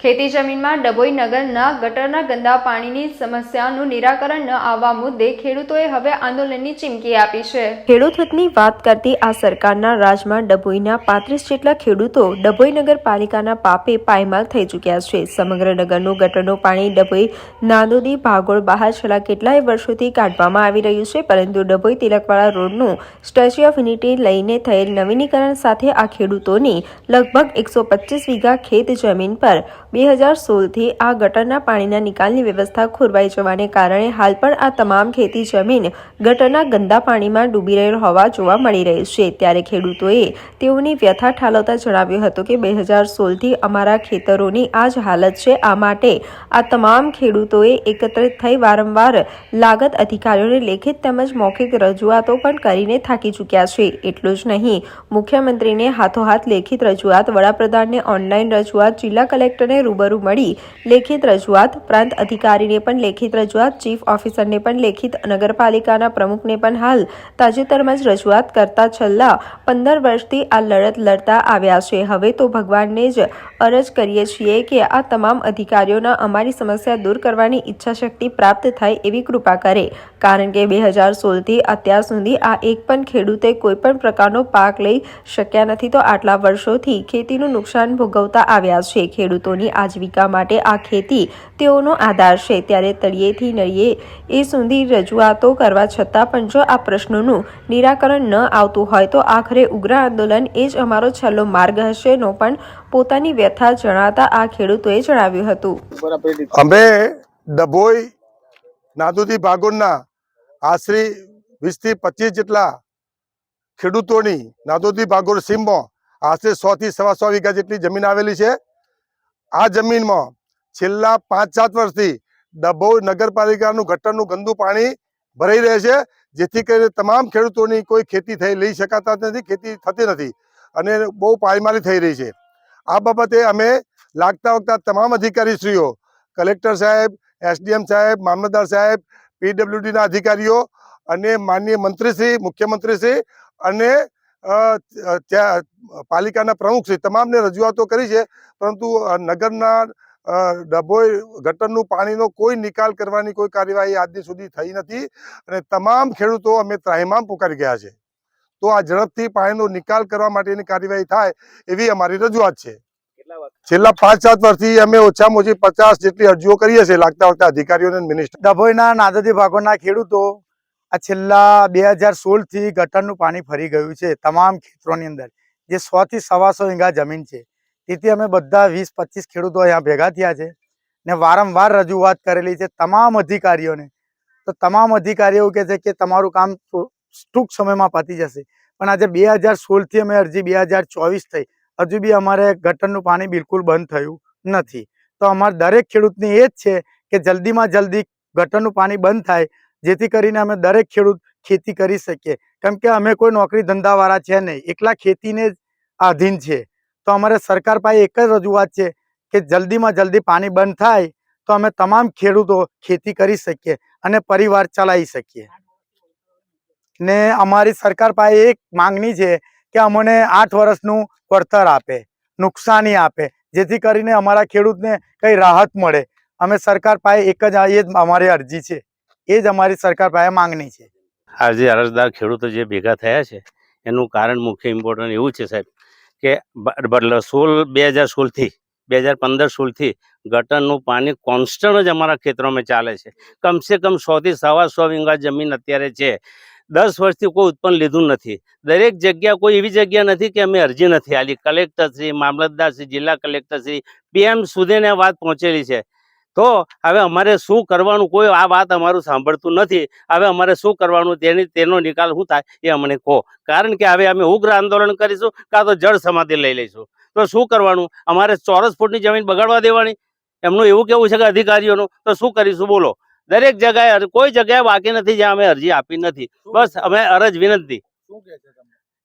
ખેતી જમીનમાં ડભોઈ નગરના ગટરના ગંદા પાણીની સમસ્યાનું નિરાકરણ ન આવવા મુદ્દે ખેડૂતોએ હવે આંદોલનની ચીમકી આપી છે। ખેડૂત હિતની વાત કરતી આ સરકારના રાજમાં ડભોઈના 35 જેટલા ખેડૂતો ડભોઈ નગરપાલિકાના પાપે પાયમાલ થઈ ચૂક્યા છે। સમગ્ર નગરનું ગટરનું પાણી ડભોઈ નાદોદી ભાગોળ બહાર છેલ્લા કેટલાય વર્ષોથી કાઢવામાં આવી રહ્યું છે, પરંતુ ડભોઈ તિલકવાડા રોડનું સ્ટેચ્યુ ઓફ યુનિટી લઈને થયેલ નવીનીકરણ સાથે આ ખેડૂતોની લગભગ 125 વીઘા ખેત જમીન પર 2016થી આ ગટરના પાણીના નિકાલની વ્યવસ્થા ખોરવાઈ જવાને કારણે હાલ પણ આ તમામ ખેતી જમીન ગટરના ગંદા પાણીમાં ડૂબી રહેલ હોવા જોવા મળી રહી છે। ત્યારે ખેડૂતોએ તેઓની વ્યથા ઠાલવતા જણાવ્યું હતું કે 2016થી અમારા ખેતરોની આ જ હાલત છે। આ માટે આ તમામ ખેડૂતોએ એકત્રિત થઈ વારંવાર લાગત અધિકારીઓને લેખિત તેમજ મૌખિક રજૂઆતો પણ કરીને થાકી ચૂક્યા છે। એટલું જ નહીં, મુખ્યમંત્રીને હાથોહાથ લેખિત રજૂઆત, વડાપ્રધાનને ઓનલાઈન રજૂઆત, જિલ્લા કલેક્ટરને રૂબરૂ મળી લેખિત રજૂઆત, પ્રાંત અધિકારીને પણ લેખિત રજૂઆત, ચીફ ઓફિસરને પણ લેખિત, નગરપાલિકાના પ્રમુખને પણ હાલ તાજેતરમાં જ રજૂઆત કરતા છેલ્લા 15 વર્ષથી આ લડત લડતા આવ્યા છે। હવે તો ભગવાનને જ અરજ કરીએ છીએ કે આ તમામ અધિકારીઓના અમારી સમસ્યા દૂર કરવાની ઈચ્છાશક્તિ પ્રાપ્ત થાય એવી કૃપા કરે, કારણ કે 2016થી અત્યાર સુધી આ એક પણ ખેડૂતે કોઈ પણ પ્રકારનો પાક લઈ શક્યા નથી, તો આટલા વર્ષોથી ખેતીનું નુકસાન ભોગવતા આવ્યા છે। ખેડૂતોની આજીવિકા માટે આ ખેતી તેઓનો આધાર છે, ત્યારે તળિયેથી નળિયે એ સુધી રજૂઆતો કરવા છતાં પણ જો આ પ્રશ્નોનું નિરાકરણ ન આવતું હોય તો આખરે ઉગ્ર આંદોલન એ જ અમારો છેલ્લો માર્ગ હશે નો પણ પોતાની વ્યથા જણાવતા આ ખેડૂતોએ જણાવ્યું હતું। અમે ડભોઈ નાદોદી ભાગોળના આશરે 20 થી 25 જેટલા ખેડૂતોની નાદોદી ભાગોળ સીમમાં આશરે 100 થી 125 વીઘા જેટલી જમીન આવેલી છે। આ જમીનમાં છેલ્લા 5-7 વર્ષથી ડભોઈ નગરપાલિકાનું ગટરનું ગંદુ પાણી ભરાઈ રહે છે, જેથી કરીને તમામ ખેડૂતોની કોઈ ખેતી લઈ શકાતા નથી, ખેતી થતી નથી અને બહુ પાયમાલી થઈ રહી છે। આ બાબતે અમે લાગતા વખતે તમામ અધિકારીશ્રીઓ, કલેક્ટર સાહેબ, એસડીએમ સાહેબ, મામલતદાર સાહેબ, પીડબ્લ્યુડીના અધિકારીઓ અને માનનીય મંત્રીશ્રી, મુખ્યમંત્રીશ્રી અને પાલિકાના પ્રમુખશ્રી તમામને રજૂઆતો કરી છે, પરંતુ નગરના ડભોઈ ગટરનું પાણીનો કોઈ નિકાલ કરવાની કોઈ કાર્યવાહી આજની સુધી થઈ નથી અને તમામ ખેડૂતો અમે ત્રાહિમામ પુકારી ગયા છે। તો આ ઝડપથી પાણીનો નિકાલ કરવા માટેની કાર્યવાહી થાય એવી અમારી રજૂઆત છે। છેલ્લા 5-7 વર્ષથી અમે ઓછામાં ઓછી 50 જેટલી અરજીઓ કરીએ છીએ લાગતા વખતે અધિકારીઓને મિનિસ્ટર। ડભોઈના નાદોદી ભાગોળના ખેડૂતો આ છેલ્લા 2016થી ગટરનું પાણી ફરી ગયું છે તમામ ખેતરોની અંદર, જે 100 થી 125 વીઘા જમીન છે। તેથી અમે બધા 20-25 ખેડૂતો અહીંયા ભેગા થયા છે ને વારંવાર રજૂઆત કરેલી છે તમામ અધિકારીઓને। તો તમામ અધિકારીઓ કહે છે કે તમારું કામ ટૂંક સમયમાં પતી જશે, પણ આજે 2016થી અમે અરજી 2024 થઈ, હજુ બી અમારે ગટરનું પાણી બિલકુલ બંધ થયું નથી। તો અમારે દરેક ખેડૂતની એ જ છે કે જલ્દીમાં જલ્દી ગટરનું પાણી બંધ થાય, જેથી કરીને અમે દરેક ખેડૂત ખેતી કરી શકીએ, કેમ કે અમે કોઈ નોકરી ધંધાવાળા છે નહીં, એકલા ખેતીને જ આધીન છે। તો અમારે સરકાર પાસે એક જ રજૂઆત છે કે જલ્દીમાં જલ્દી પાણી બંધ થાય તો અમે તમામ ખેડૂતો ખેતી કરી શકીએ અને પરિવાર ચલાવી શકીએ। ને અમારી સરકાર પાસે એક માંગણી છે કે અમને 8 વર્ષનું વળતર આપે, નુકસાની આપે, જેથી કરીને અમારા ખેડૂતને કંઈ રાહત મળે। અમે સરકાર પાસે એક જ એ જ અમારી અરજી છે, એ જ અમારી સરકાર પાસે માંગણી છે। આજે અરજદાર ખેડૂતો જે ભેગા થયા છે એનું કારણ મુખ્ય ઇમ્પોર્ટન્ટ એવું છે સાહેબ કે 2016થી 2015-16થી ગટરનું પાણી કોન્સ્ટન્ટ જ અમારા ખેતરોમાં ચાલે છે। કમસે કમ 100 થી 125 વીઘા જમીન અત્યારે છે। 10 વર્ષથી કોઈ ઉત્પન્ન લીધું નથી। દરેક જગ્યા કોઈ એવી જગ્યા નથી કે અમે અરજી નથી આલી। કલેક્ટરશ્રી, મામલતદારશ્રી, જિલ્લા કલેક્ટરશ્રી, PM સુધીને વાત પહોંચેલી છે। તો હવે અમારે શું કરવાનું, કોઈ આ વાત અમારું સાંભળતું નથી। હવે અમારે શું કરવાનું, તેનો નિકાલ શું થાય એ અમને કહો, કારણ કે હવે અમે ઉગ્ર આંદોલન કરીશું કાં તો જળ સમાધિ લઈ લઈશું। તો શું કરવાનું, અમારે ચોરસ ફૂટની જમીન બગાડવા દેવાની? એમનું એવું કેવું છે કે અધિકારીઓનું, તો શું કરીશું બોલો? દરેક જગ્યાએ કોઈ જગ્યાએ બાકી નથી જ્યાં અમે અરજી આપી નથી। બસ અમે અરજ વિનંતી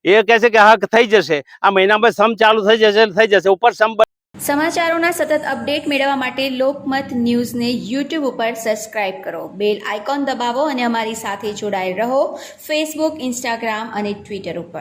એ કહે છે કે હા થઈ જશે, આ મહિનામાં સમ ચાલુ થઈ જશે ઉપર સમ। સમાચારોના સતત અપડેટ મેળવવા માટે લોકમત ન્યૂઝને YouTube ઉપર સબસ્ક્રાઇબ કરો, બેલ આઇકોન દબાવો અને અમારી સાથે જોડાયેલ રહો ફેસબુક, ઇન્સ્ટાગ્રામ અને ટ્વિટર ઉપર।